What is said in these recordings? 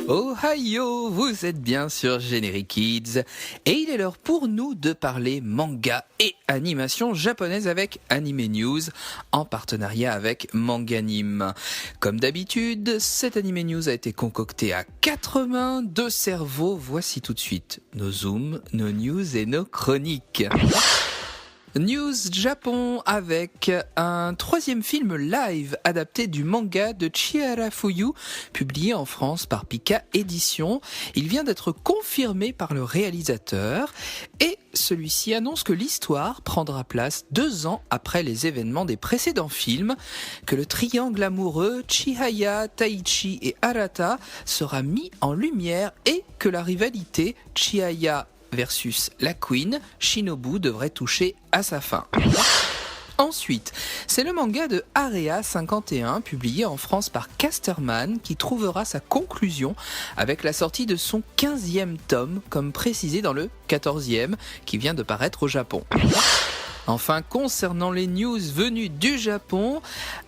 Ohio, vous êtes bien sur Generic Kids et il est l'heure pour nous de parler manga et animation japonaise avec Anime News en partenariat avec Manganime. Comme d'habitude, cette Anime News a été concoctée à 4 mains, 2 cerveaux. Voici tout de suite nos zooms, nos news et nos chroniques. News Japon avec un 3e film live adapté du manga de Chihara Fuyu, publié en France par Pika Éditions. Il vient d'être confirmé par le réalisateur et celui-ci annonce que l'histoire prendra place 2 ans après les événements des précédents films, que le triangle amoureux Chihaya, Taichi et Arata sera mis en lumière et que la rivalité Chihaya versus la Queen, Shinobu devrait toucher à sa fin. Ensuite, c'est le manga de Area 51, publié en France par Casterman, qui trouvera sa conclusion avec la sortie de son 15e tome, comme précisé dans le 14e, qui vient de paraître au Japon. Enfin, concernant les news venues du Japon,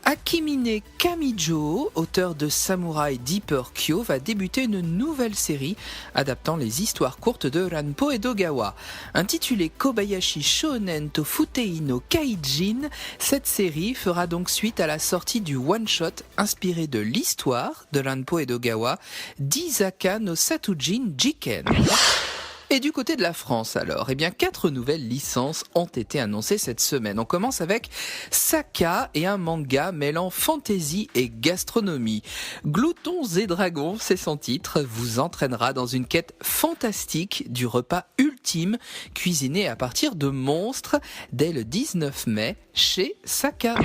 Akimine Kamijo, auteur de Samurai Deeper Kyo, va débuter une nouvelle série adaptant les histoires courtes de Ranpo Edogawa. Intitulée Kobayashi Shonen to Futei no Kaijin, cette série fera donc suite à la sortie du one-shot inspiré de l'histoire de Ranpo Edogawa, d'Isaka no Satujin Jiken. Et du côté de la France alors, 4 nouvelles licences ont été annoncées cette semaine. On commence avec Saka et un manga mêlant fantasy et gastronomie. Gloutons et Dragons, c'est son titre, vous entraînera dans une quête fantastique du repas ultime cuisiné à partir de monstres dès le 19 mai chez Saka.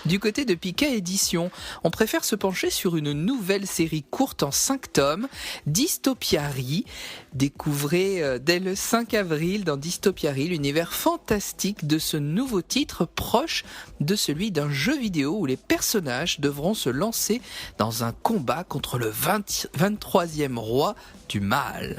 Du côté de Pika Éditions, on préfère se pencher sur une nouvelle série courte en 5 tomes, Dystopiary. Découvrez dès le 5 avril dans Dystopiary l'univers fantastique de ce nouveau titre proche de celui d'un jeu vidéo où les personnages devront se lancer dans un combat contre le 23e roi du mal.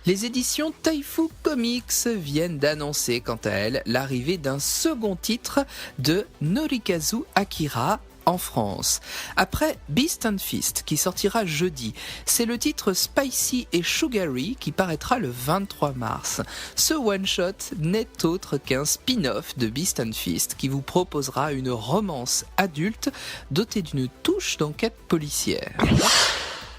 Les éditions Taifu Comics viennent d'annoncer quant à elles l'arrivée d'un second titre de Norikazu Akira en France. Après Beast and Fist qui sortira jeudi, c'est le titre Spicy et Sugary qui paraîtra le 23 mars. Ce one-shot n'est autre qu'un spin-off de Beast and Fist qui vous proposera une romance adulte dotée d'une touche d'enquête policière.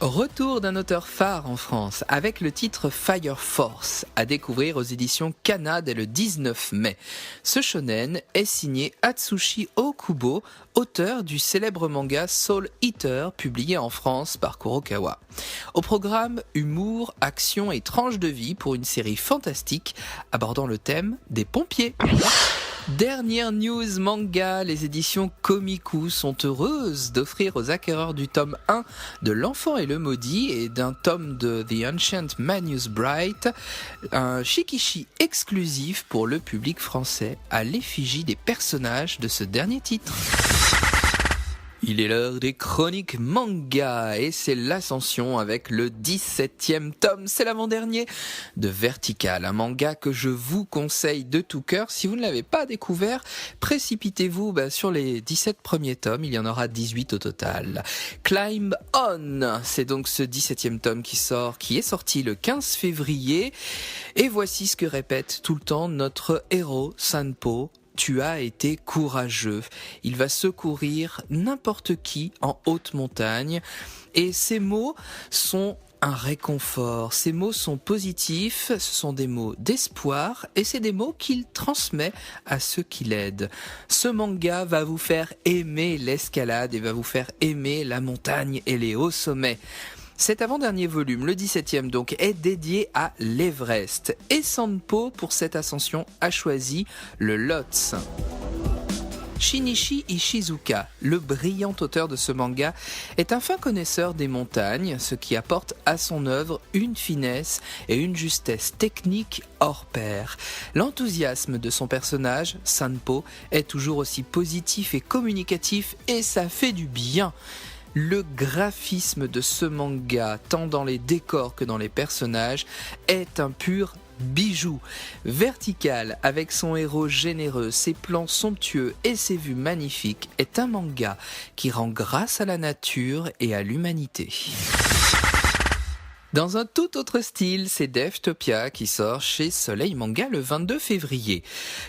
Retour d'un auteur phare en France avec le titre Fire Force à découvrir aux éditions Kana dès le 19 mai. Ce shonen est signé Atsushi Okubo, auteur du célèbre manga Soul Eater publié en France par Kurokawa. Au programme, humour, action et tranche de vie pour une série fantastique abordant le thème des pompiers. Dernière news manga, les éditions Komiku sont heureuses d'offrir aux acquéreurs du tome 1 de L'Enfant et le Maudit et d'un tome de The Ancient Manus Bright un shikishi exclusif pour le public français à l'effigie des personnages de ce dernier titre. Il est l'heure des chroniques manga et c'est l'ascension avec le 17e tome, c'est l'avant-dernier de Vertical, un manga que je vous conseille de tout cœur. Si vous ne l'avez pas découvert, précipitez-vous sur les 17 premiers tomes, il y en aura 18 au total. Climb On, c'est donc ce 17e tome qui est sorti le 15 février et voici ce que répète tout le temps notre héros Sanpo. Tu as été courageux. Il va secourir n'importe qui en haute montagne. Et ces mots sont un réconfort. Ces mots sont positifs. Ce sont des mots d'espoir. Et c'est des mots qu'il transmet à ceux qui l'aident. Ce manga va vous faire aimer l'escalade et va vous faire aimer la montagne et les hauts sommets. Cet avant-dernier volume, le 17e donc, est dédié à l'Everest. Et Sanpo, pour cette ascension, a choisi le Lhotse. Shinichi Ishizuka, le brillant auteur de ce manga, est un fin connaisseur des montagnes, ce qui apporte à son œuvre une finesse et une justesse technique hors pair. L'enthousiasme de son personnage, Sanpo, est toujours aussi positif et communicatif et ça fait du bien. Le graphisme de ce manga, tant dans les décors que dans les personnages, est un pur bijou. Vertical, avec son héros généreux, ses plans somptueux et ses vues magnifiques, est un manga qui rend grâce à la nature et à l'humanité. Dans un tout autre style, c'est Devtopia qui sort chez Soleil Manga le 22 février.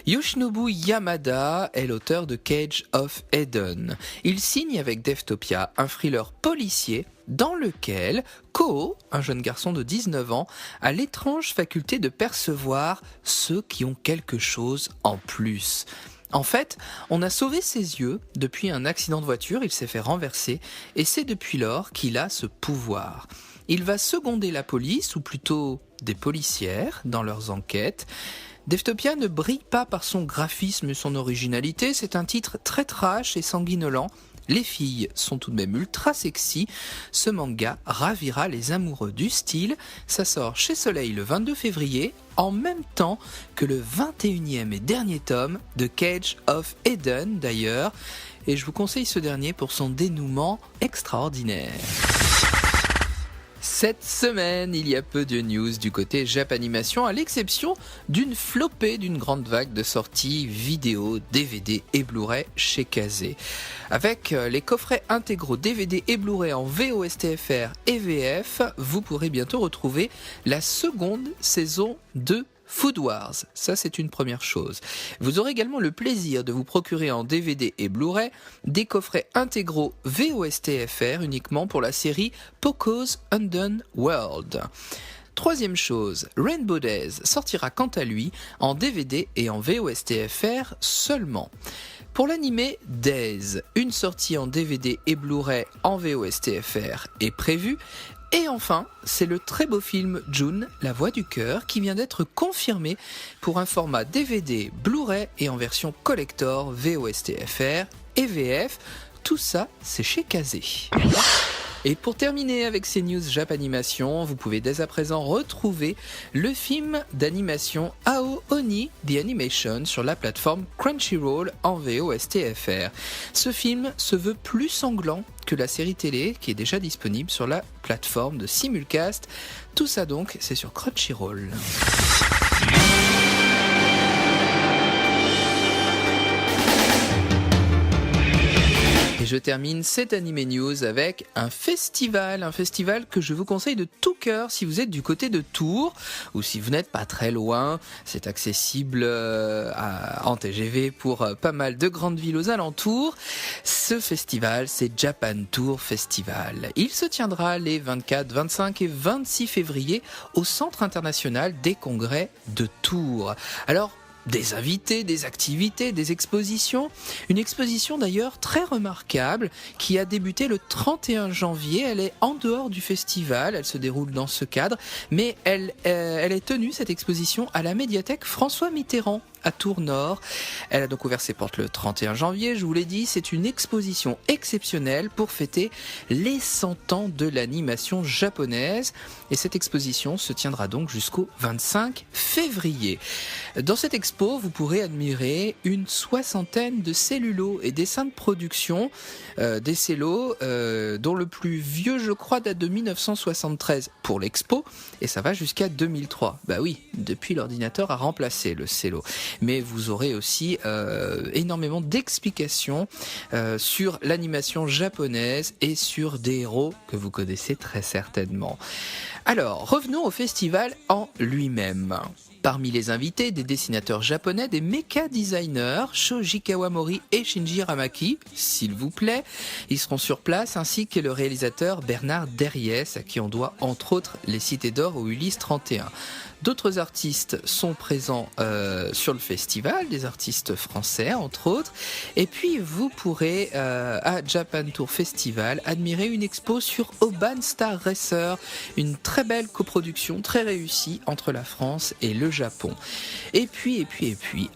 Yoshinobu Yamada est l'auteur de Cage of Eden. Il signe avec Devtopia un thriller policier dans lequel Kō, un jeune garçon de 19 ans, a l'étrange faculté de percevoir ceux qui ont quelque chose en plus. En fait, on a sauvé ses yeux depuis un accident de voiture, il s'est fait renverser, et c'est depuis lors qu'il a ce pouvoir. Il va seconder la police, ou plutôt des policières, dans leurs enquêtes. Devtopia ne brille pas par son graphisme et son originalité, c'est un titre très trash et sanguinolent. Les filles sont tout de même ultra sexy. Ce manga ravira les amoureux du style. Ça sort chez Soleil le 22 février, en même temps que le 21e et dernier tome de Cage of Eden d'ailleurs. Et je vous conseille ce dernier pour son dénouement extraordinaire. Cette semaine, il y a peu de news du côté Japanimation, à l'exception d'une flopée d'une grande vague de sorties vidéo, DVD et Blu-ray chez Kazé. Avec les coffrets intégraux DVD et Blu-ray en VOSTFR et VF, vous pourrez bientôt retrouver la seconde saison de Food Wars, ça c'est une première chose. Vous aurez également le plaisir de vous procurer en DVD et Blu-ray des coffrets intégraux VOSTFR uniquement pour la série Poco's Undone World. Troisième chose, Rainbow Days sortira quant à lui en DVD et en VOSTFR seulement. Pour l'animé Days, une sortie en DVD et Blu-ray en VOSTFR est prévue. Et enfin, c'est le très beau film June, La Voix du Cœur, qui vient d'être confirmé pour un format DVD, Blu-ray et en version collector VOSTFR et VF. Tout ça, c'est chez Kazé. Et pour terminer avec ces news Japanimation, vous pouvez dès à présent retrouver le film d'animation Ao Oni The Animation sur la plateforme Crunchyroll en VOSTFR. Ce film se veut plus sanglant que la série télé qui est déjà disponible sur la plateforme de Simulcast. Tout ça donc, c'est sur Crunchyroll. Et je termine cette Anime News avec un festival que je vous conseille de tout cœur si vous êtes du côté de Tours ou si vous n'êtes pas très loin. C'est accessible en TGV pour pas mal de grandes villes aux alentours. Ce festival, c'est Japan Tour Festival. Il se tiendra les 24, 25 et 26 février au Centre international des congrès de Tours. Alors, des invités, des activités, des expositions. Une exposition d'ailleurs très remarquable qui a débuté le 31 janvier. Elle est en dehors du festival, elle se déroule dans ce cadre, mais elle est tenue, cette exposition, à la médiathèque François Mitterrand à Tours-Nord. Elle a donc ouvert ses portes le 31 janvier, je vous l'ai dit. C'est une exposition exceptionnelle pour fêter les 100 ans de l'animation japonaise. Et cette exposition se tiendra donc jusqu'au 25 février. Dans cette expo, vous pourrez admirer une soixantaine de cellulos et dessins de production, des cellos dont le plus vieux, je crois, date de 1973 pour l'expo, et ça va jusqu'à 2003. Bah oui, depuis l'ordinateur a remplacé le cello. Mais vous aurez aussi énormément d'explications sur l'animation japonaise et sur des héros que vous connaissez très certainement. Alors, revenons au festival en lui-même. Parmi les invités, des dessinateurs japonais, des mecha designers, Shoji Kawamori et Shinji Ramaki, s'il vous plaît. Ils seront sur place, ainsi que le réalisateur Bernard Derriès, à qui on doit entre autres Les Cités d'Or ou Ulysse 31. D'autres artistes sont présents sur le festival, des artistes français entre autres. Et puis vous pourrez à Japan Tour Festival admirer une expo sur Oban Star Racer, une très belle coproduction très réussie entre la France et le Japon. Et puis,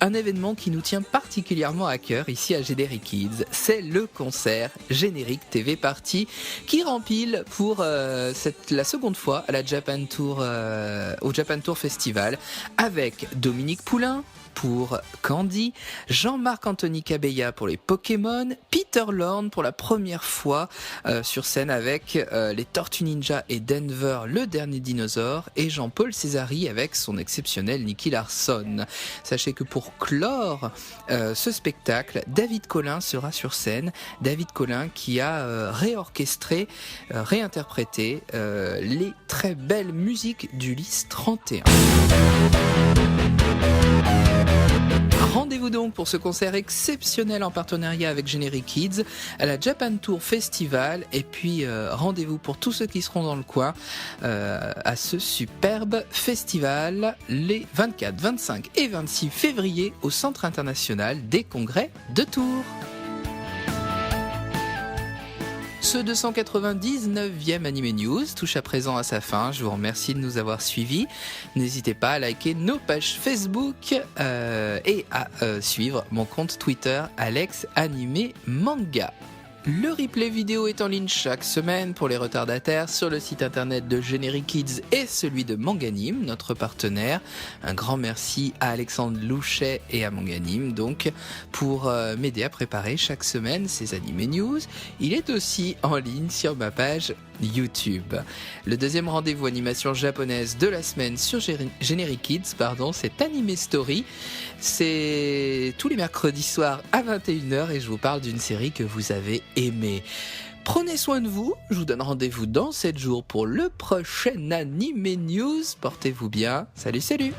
un événement qui nous tient particulièrement à cœur ici à Générique Kids, c'est le concert Générique TV Party qui rempile pour la seconde fois à la Japan Tour, au Japan Tour Festival avec Dominique Poulain, pour Candy, Jean-Marc Anthony Cabella pour les Pokémon, Peter Lorre pour la première fois sur scène avec les Tortues Ninja et Denver, le dernier dinosaure, et Jean-Paul Césari avec son exceptionnel Nicky Larson. Sachez que pour clore ce spectacle, David Collin sera sur scène. David Collin qui a réorchestré, réinterprété les très belles musiques d'Ulysse 31. Rendez-vous donc pour ce concert exceptionnel en partenariat avec Generic Kids à la Japan Tour Festival, et puis rendez-vous pour tous ceux qui seront dans le coin à ce superbe festival les 24, 25 et 26 février au Centre international des congrès de Tours. Ce 299e Anime News touche à présent à sa fin. Je vous remercie de nous avoir suivis. N'hésitez pas à liker nos pages Facebook et à suivre mon compte Twitter Alex Animé Manga. Le replay vidéo est en ligne chaque semaine pour les retardataires sur le site internet de Generic Kids et celui de Manganim, notre partenaire. Un grand merci à Alexandre Louchet et à Manganim donc pour m'aider à préparer chaque semaine ces Anime News. Il est aussi en ligne sur ma page YouTube. Le deuxième rendez-vous animation japonaise de la semaine sur Generic Kids, c'est Anime Story. C'est tous les mercredis soirs à 21h et je vous parle d'une série que vous avez aimée. Prenez soin de vous, je vous donne rendez-vous dans 7 jours pour le prochain Anime News. Portez-vous bien, salut.